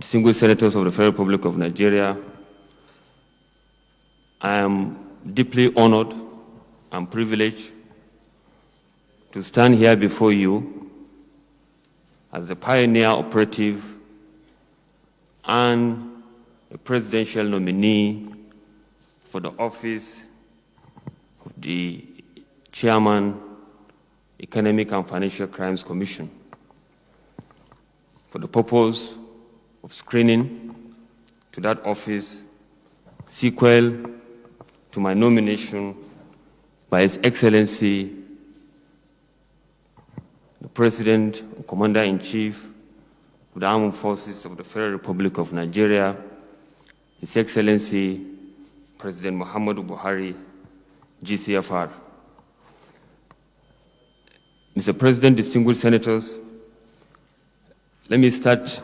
distinguished senators of the Federal Republic of Nigeria, I am deeply honored and privileged to stand here before you as the pioneer operative and a presidential nominee for the office of the Chairman, Economic and Financial Crimes Commission, for the purpose of screening to that office sequel to my nomination by His Excellency, the President and Commander-in-Chief of the Armed Forces of the Federal Republic of Nigeria, His Excellency, President Muhammadu Buhari, GCFR. Mr. President, distinguished senators, let me start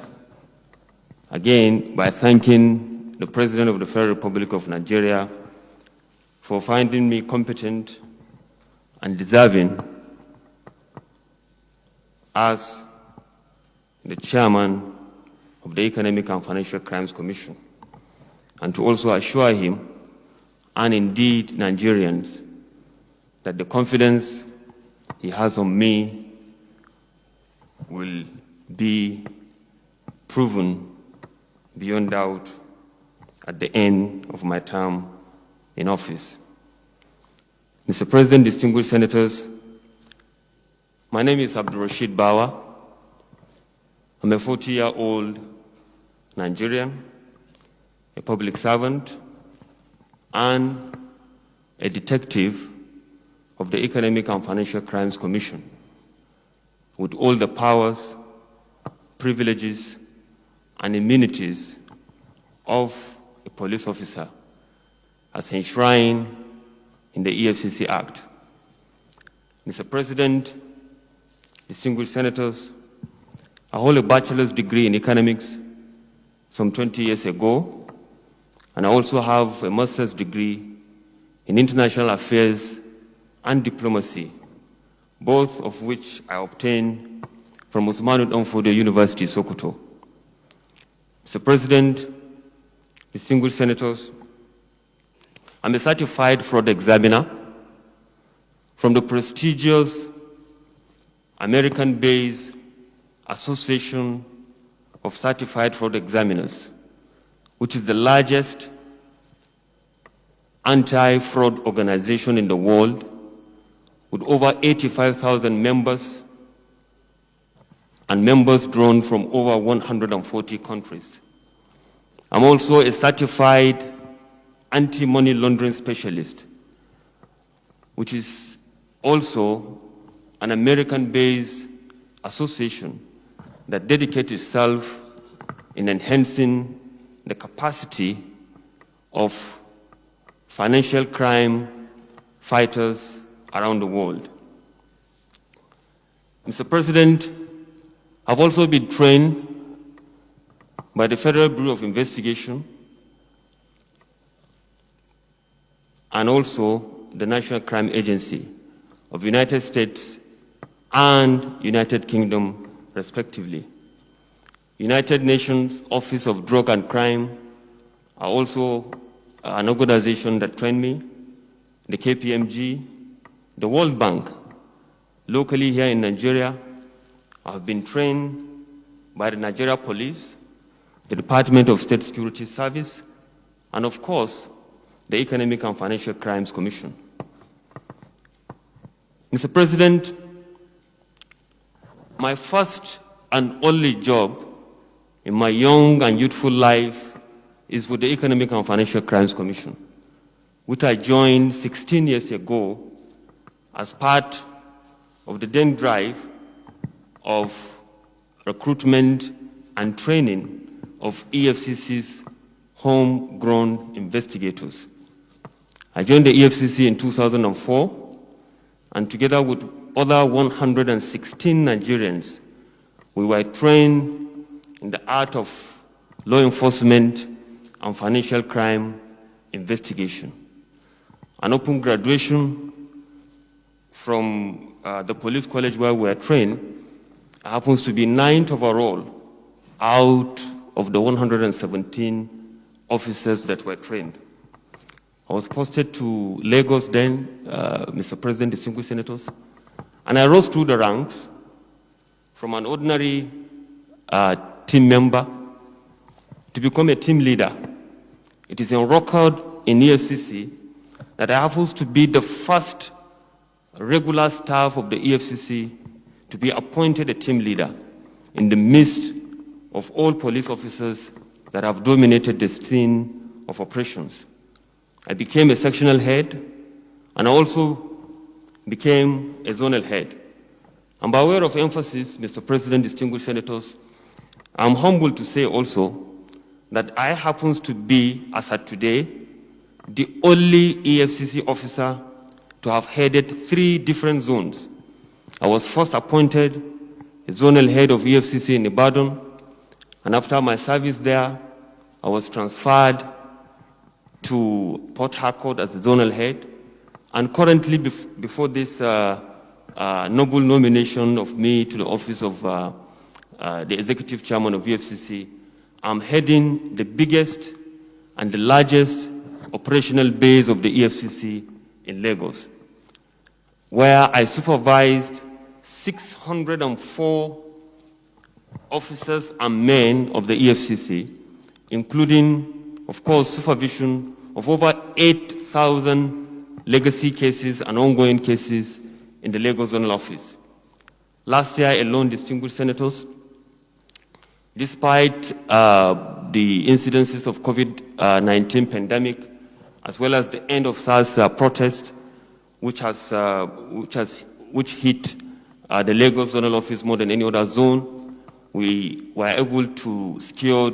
again by thanking the President of the Federal Republic of Nigeria for finding me competent and deserving as the Chairman of the Economic and Financial Crimes Commission, and to also assure him, and indeed Nigerians, that the confidence he has on me will be proven beyond doubt at the end of my term in office. Mr. President, distinguished senators, my name is Abdul Rashid Bawa. I'm a 40-year-old Nigerian, a public servant, and a detective of the Economic and Financial Crimes Commission, with all the powers, privileges, and immunities of a police officer as enshrined in the EFCC Act. Mr. President, distinguished senators, I hold a bachelor's degree in economics some 20 years ago, and I also have a master's degree in international affairs and diplomacy, both of which I obtained from Usmanu Danfodio University, Sokoto. Mr. President, distinguished senators, I'm a certified fraud examiner from the prestigious American-based Association of Certified Fraud Examiners, which is the largest anti-fraud organization in the world, with over 85,000 members and members drawn from over 140 countries. I'm also a certified anti-money laundering specialist, which is also an American-based association that dedicates itself in enhancing the capacity of financial crime fighters around the world. Mr. President, I've also been trained by the Federal Bureau of Investigation and also the National Crime Agency of the United States and United Kingdom, respectively. United Nations Office of Drug and Crime are also an organization that trained me, the KPMG, the World Bank. Locally here in Nigeria, I've been trained by the Nigeria Police, the Department of State Security Service, and of course, the Economic and Financial Crimes Commission. Mr. President, my first and only job in my young and youthful life is with the Economic and Financial Crimes Commission, which I joined 16 years ago as part of the then drive of recruitment and training of EFCC's homegrown investigators. I joined the EFCC in 2004, and together with other 116 Nigerians, we were trained in the art of law enforcement and financial crime investigation. An open graduation from the police college where we were trained happens to be 9th overall out of the 117 officers that were trained. I was posted to Lagos then, Mr. President, distinguished senators, and I rose through the ranks from an ordinary team member to become a team leader. It is on record in EFCC that I happen to be the first regular staff of the EFCC to be appointed a team leader in the midst of all police officers that have dominated the scene of operations. I became a sectional head, and I also became a zonal head. And by way of emphasis, Mr. President, distinguished senators, I'm humbled to say also that I happen to be, as at today, the only EFCC officer to have headed 3 different zones. I was first appointed a zonal head of EFCC in Ibadan, and after my service there, I was transferred to Port Harcourt as the zonal head, and currently before this noble nomination of me to the office of the executive chairman of EFCC, I'm heading the biggest and the largest operational base of the EFCC in Lagos, where I supervised 604 officers and men of the EFCC, including, of course, supervision of over 8,000 legacy cases and ongoing cases in the Lagos Zonal Office. Last year alone, distinguished senators, despite the incidences of COVID-19 pandemic, as well as the end of SARS protest, which hit the Lagos Zonal Office more than any other zone, we were able to secure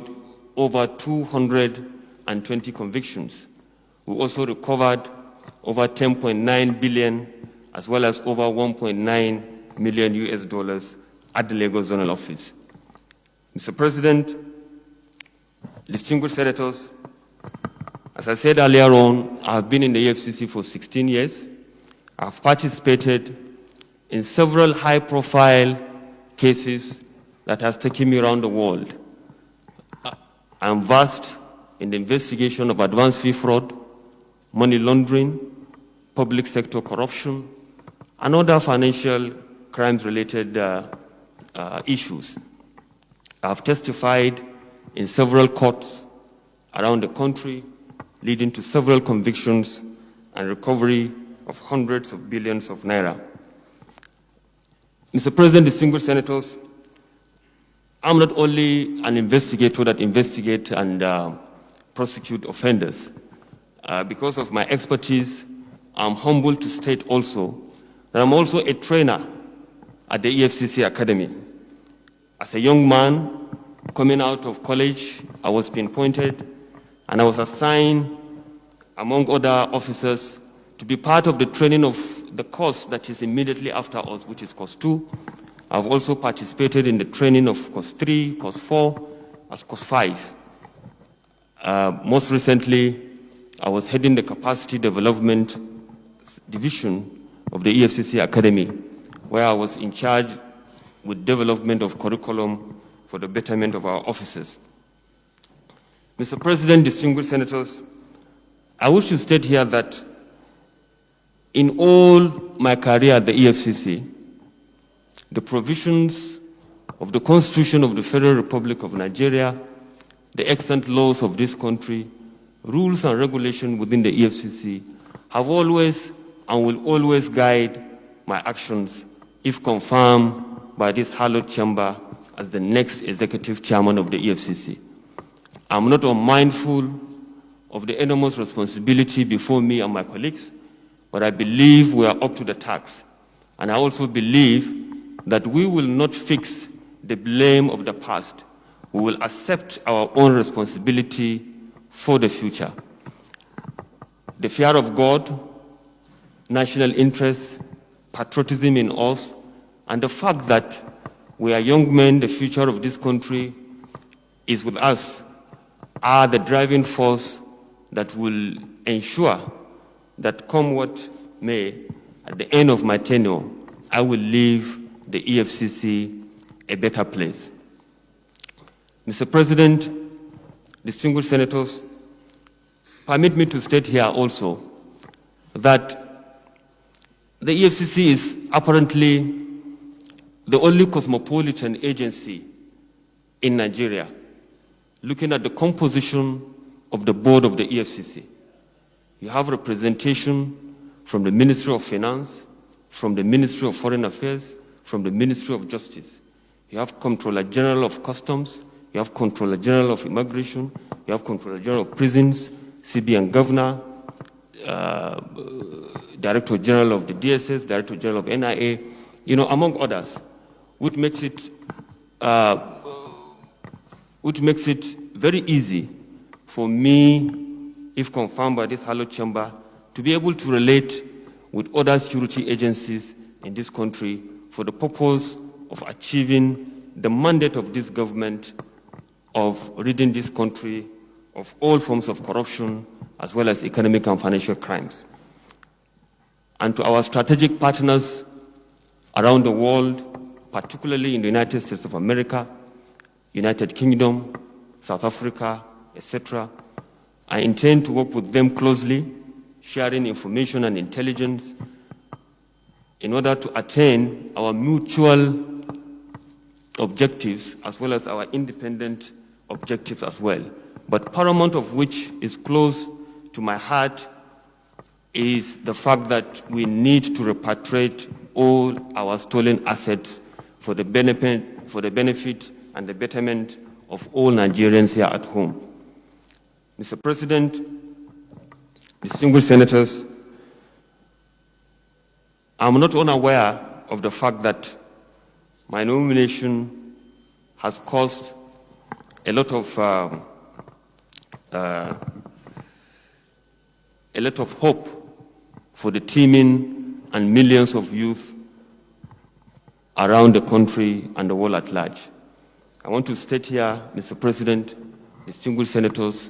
over 220 convictions. We also recovered over 10.9 billion, as well as over 1.9 million US dollars at the Lagos Zonal Office. Mr. President, distinguished senators, as I said earlier on, I have been in the EFCC for 16 years. I have participated in several high-profile cases that has taken me around the world. I am versed in the investigation of advanced fee fraud, money laundering, public sector corruption, and other financial crimes-related issues. I have testified in several courts around the country, leading to several convictions and recovery of hundreds of billions of naira. Mr. President, distinguished senators, I'm not only an investigator that investigates and prosecute offenders. Because of my expertise, I'm humbled to state also that I'm also a trainer at the EFCC Academy. As a young man coming out of college, I was pinpointed and I was assigned, among other officers, to be part of the training of the course that is immediately after us, which is course 2. I've also participated in the training of course 3, course 4, as course 5. Most recently, I was heading the capacity development division of the EFCC Academy, where I was in charge with development of curriculum for the betterment of our officers. Mr. President, distinguished senators, I wish to state here that in all my career at the EFCC, the provisions of the Constitution of the Federal Republic of Nigeria, the extant laws of this country, rules and regulations within the EFCC have always and will always guide my actions if confirmed by this hallowed chamber as the next executive chairman of the EFCC. I'm not unmindful of the enormous responsibility before me and my colleagues, but I believe we are up to the task. And I also believe that we will not fix the blame of the past. We will accept our own responsibility for the future. The fear of God, national interest, patriotism in us, and the fact that we are young men, the future of this country is with us, are the driving force that will ensure that come what may, at the end of my tenure, I will leave the EFCC a better place. Mr. President, distinguished senators, permit me to state here also that the EFCC is apparently the only cosmopolitan agency in Nigeria looking at the composition of the board of the EFCC. You have representation from the Ministry of Finance, from the Ministry of Foreign Affairs, from the Ministry of Justice. You have Comptroller General of Customs, you have Comptroller General of Immigration, you have Comptroller General of Prisons, CBN Governor, Director General of the DSS, Director General of NIA, among others, which makes it very easy for me, if confirmed by this hallowed chamber, to be able to relate with other security agencies in this country for the purpose of achieving the mandate of this government of ridding this country of all forms of corruption as well as economic and financial crimes. And to our strategic partners around the world, particularly in the United States of America, United Kingdom, South Africa, etc., I intend to work with them closely, sharing information and intelligence in order to attain our mutual objectives as well as our independent objectives as well. But paramount of which is close to my heart is the fact that we need to repatriate all our stolen assets for the benefit and the betterment of all Nigerians here at home. Mr. President, distinguished senators, I'm not unaware of the fact that my nomination has caused a lot of hope for the teeming and millions of youth around the country and the world at large. I want to state here, Mr. President, distinguished senators,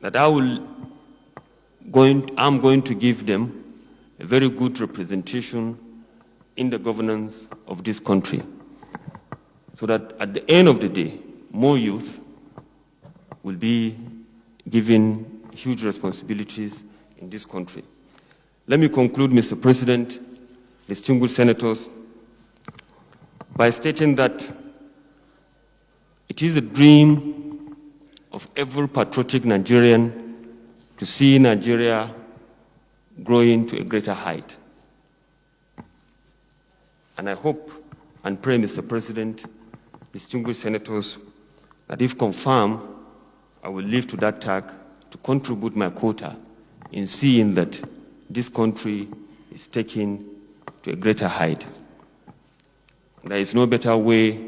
that I'm going to give them a very good representation in the governance of this country, so that at the end of the day, more youth will be given huge responsibilities in this country. Let me conclude, Mr. President, distinguished senators, by stating that it is a dream of every patriotic Nigerian to see Nigeria growing to a greater height. And I hope and pray, Mr. President, distinguished senators, that if confirmed, I will live to that task to contribute my quota in seeing that this country is taken to a greater height. There is no better way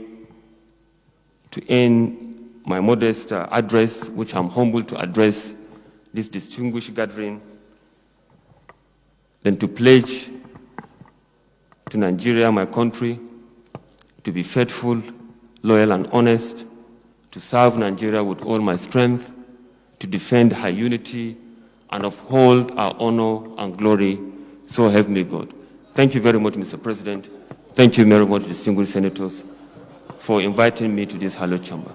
to end my modest address, which I'm humbled to address this distinguished gathering, than to pledge to Nigeria, my country, to be faithful, loyal, and honest, to serve Nigeria with all my strength, to defend her unity, and uphold our honor and glory. So help me God. Thank you very much, Mr. President. Thank you very much, distinguished senators, for inviting me to this hallowed chamber.